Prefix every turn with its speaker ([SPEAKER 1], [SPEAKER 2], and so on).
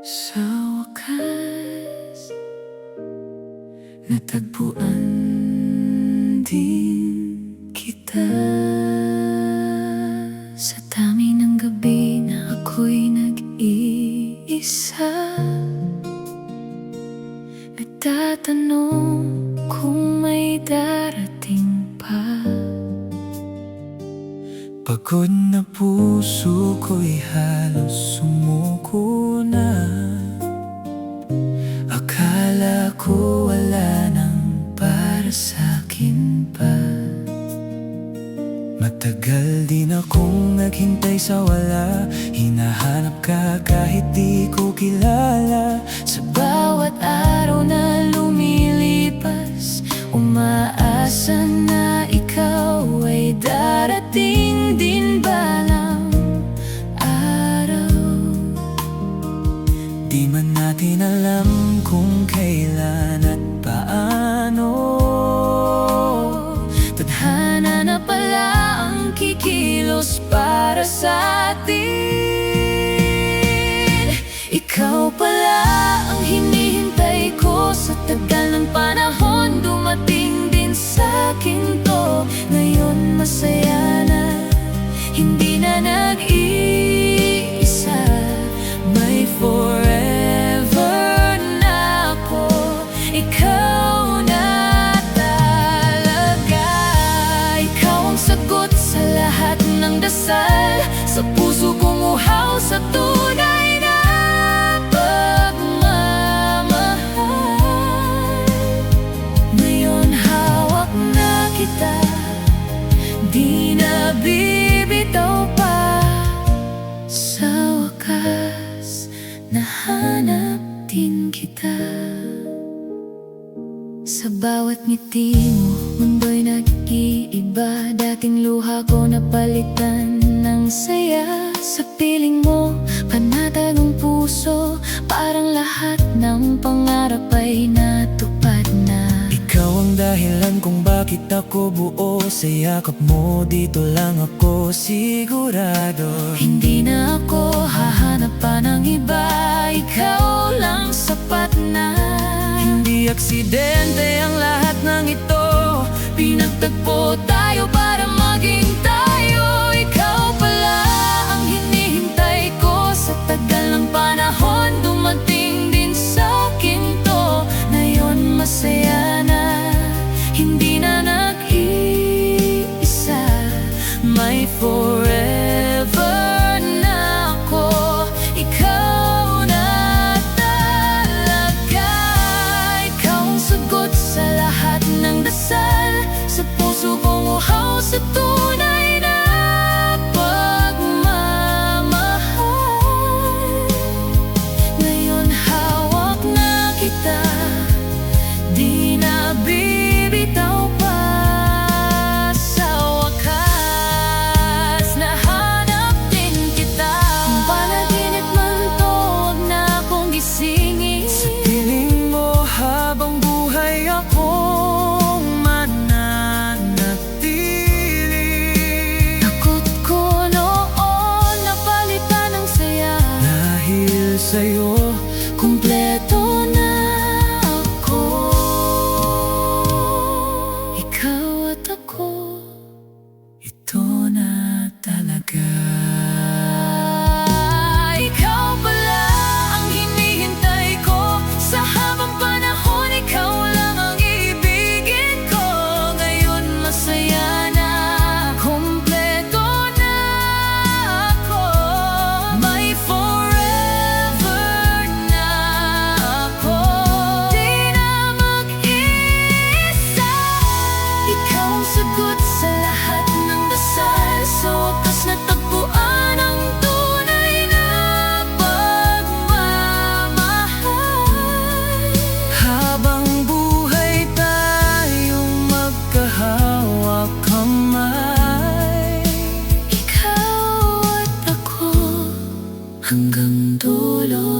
[SPEAKER 1] Sa wakas, natagpuan din kita. Sa dami ng gabi na ako'y nag-iisa, nagtatanong kung may darating pa. Pagod na puso ko'y halos sumuko na. Akala ko wala nang para sa'kin pa. Matagal din akong naghintay sa wala. Hinahanap ka kahit di ko kilala. Sa bawat araw na lumilipas, umaasa na ikaw ay darating din balang araw. Di man natin alam kung kailan at paano. Tadhana na pala ang kikilos para sa atin. Ikaw pala ang hinihintay ko. Sa tagal ng panahon, dumating din sa'kin to. Ngayon masaya na, hindi na nag-iisa. May forever na ako. Ikaw na talaga. Ikaw ang sagot sa lahat ng dasal. Sa puso kong uhaw sa tunay na pagmamahal. Ngayon hawak na kita, di na bibitaw pa. Sa wakas, nahanap din kita. Sa bawat ngiti mo, mundo'y nag-iiba. Dating luha ko napalitan ng saya. Sa piling mo, panatag ang puso. Parang lahat ng pangarap ay natupad na. Ikaw ang dahilan kung bakit ako buo. Sa yakap mo, dito lang ako sigurado. Hindi na ako hahanap pa ng iba. Ikaw lang sapat na. Hindi aksidente ang lahat ng ito. Pinagtagpo tayo para maging tayo. Ikaw pala ang hinihintay ko. Sa tagal ng panahon, dumating din sa'kin to. Ngayon masaya na, hindi na nag-iisa. May forever na ako. Ikaw na talaga. Ikaw ang sagot sa lahat ng dasal. Sa puso kong uhaw sa tunay na pagmamahal. Ngayon hawak na kita, di na bibitaw pa. Sa wakas, nahanap din kita. Kung panaginip man to, huwag na akong gisingin. Sa piling mo habang buhay akong mananatili. Takot ko noon, napalitan ng saya. Dahil sa'yo, kumpleto na ako. Ikaw at ako, ito na talaga. Ikaw pala ang hinihintay ko. Sa habang panahon, ikaw lang ang ibigin ko. Ngayon masaya na, kumpleto na ako. May forever na ako. Di na mag-isa. Ikaw ang sagot sa lahat ng dasal. Sa wakas natagpuan ang tunay na pagmamahal. Habang buhay tayong magkahawak kamay. Ikaw at ako hanggang dulo.